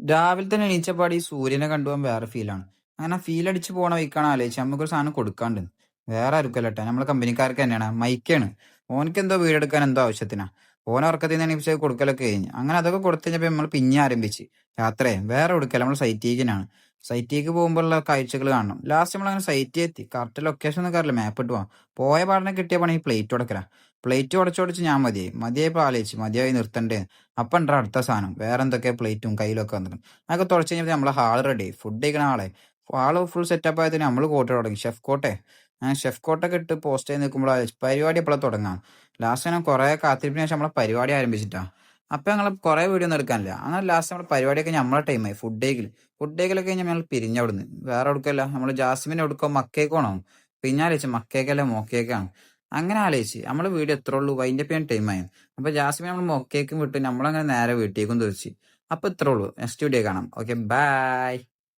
രാവിലെ തന്നെ എണീച്ചപ്പാട് ഈ സൂര്യനെ കണ്ടുപോകാൻ വേറെ ഫീലാണ്. അങ്ങനെ ഫീൽ അടിച്ച് പോണ വഴിക്കാണ് ആലോചിച്ചത് നമുക്കൊരു സാധനം കൊടുക്കാണ്ട്. വേറെ ആർക്കുമല്ലട്ടോ നമ്മളെ കമ്പനിക്കാർക്ക് തന്നെയാണ്. മൈക്കാണ്. ഓനിക്കെന്തോ വീടെടുക്കാൻ എന്തോ ആവശ്യത്തിനാ. ഓൻ ഉറക്കത്തിൽ നിന്ന് എണീപ്പിച്ച് കൊടുക്കലൊക്കെ കഴിഞ്ഞ്. അങ്ങനെ അതൊക്കെ കൊടുത്തു കഴിഞ്ഞപ്പോൾ നമ്മൾ പിന്നെ ആരംഭിച്ച് യാത്രയെ വേറെ എവിടുക്കല്ല നമ്മൾ സൈറ്റേക്കിനാണ്. സൈറ്റേക്ക് പോകുമ്പോഴുള്ള കാഴ്ചകൾ കാണണം. ലാസ്റ്റ് നമ്മളങ്ങനെ സൈറ്റിൽ എത്തി. കറക്റ്റ് ലൊക്കേഷൻ ഒന്നും അറിയില്ല, മാപ്പ് ഇട്ട് പോവാം. പോയ പാടിനെ കിട്ടിയ പണി ഈ പ്ലേറ്റ് ഉടക്കലാ. പ്ലേറ്റ് ഉടച്ചുടച്ച് ഞാൻ മതിയായി. മതിയായപ്പോൾ ആലോചിച്ച് മതിയായി നിർത്തണ്ടേ. അപ്പം ഉണ്ടാ അടുത്ത സാധനം വേറെ എന്തൊക്കെ പ്ലേറ്റും കയ്യിലൊക്കെ വന്നിട്ട് അതൊക്കെ തുടച്ച് കഴിഞ്ഞപ്പോൾ നമ്മളെ ഹാൾ റെഡി. ഫുഡ് കഴിക്കണ ആള് ഫുൾ സെറ്റപ്പ് ആയതിന് നമ്മൾ കോട്ട് തുടങ്ങി. ഷെഫ് കോട്ടെ ഷെഫ് കോട്ടൊക്കെ ഇട്ട് പോസ്റ്റ് ചെയ്ത് നിൽക്കുമ്പോൾ പരിപാടി എപ്പോഴാണ് തുടങ്ങാം. ലാസ്റ്റ് ഞാൻ കുറേ കാത്തിരിപ്പിന് ശേഷം നമ്മളെ പരിപാടി ആരംഭിച്ചിട്ടാ. അപ്പം ഞങ്ങൾ കുറേ വീഡിയോ ഒന്നും എടുക്കാനില്ല. അങ്ങനെ ലാസ്റ്റ് നമ്മുടെ പരിപാടിയൊക്കെ നമ്മളെ ടൈമായി. ഫുഡ് കഴിക്കലൊക്കെ കഴിഞ്ഞാൽ ഞങ്ങൾ പിരിഞ്ഞവിടുന്ന് വേറെ എവിടുക്കല്ല നമ്മൾ ജാസ്മിൻ എവിടുക്കോ മക്കേക്കോണോ പിന്നെ ആലോചിച്ച് മക്കേക്കല്ല മോക്കേക്കാണ്. അങ്ങനെ ആലോചിച്ച് നമ്മളെ വീഡിയോ എത്ര ഉള്ളൂ അതിൻ്റെ പേര് ടൈമായി. അപ്പൊ ജാസ്മിൻ നമ്മൾ മൊക്കേക്കും വിട്ട് നമ്മളങ്ങനെ നേരെ വീട്ടിലേക്കും തിരിച്ച്. അപ്പൊ ഇത്രേ ഉള്ളൂ. നെക്സ്റ്റ് വീഡിയോ കാണാം. Okay bye.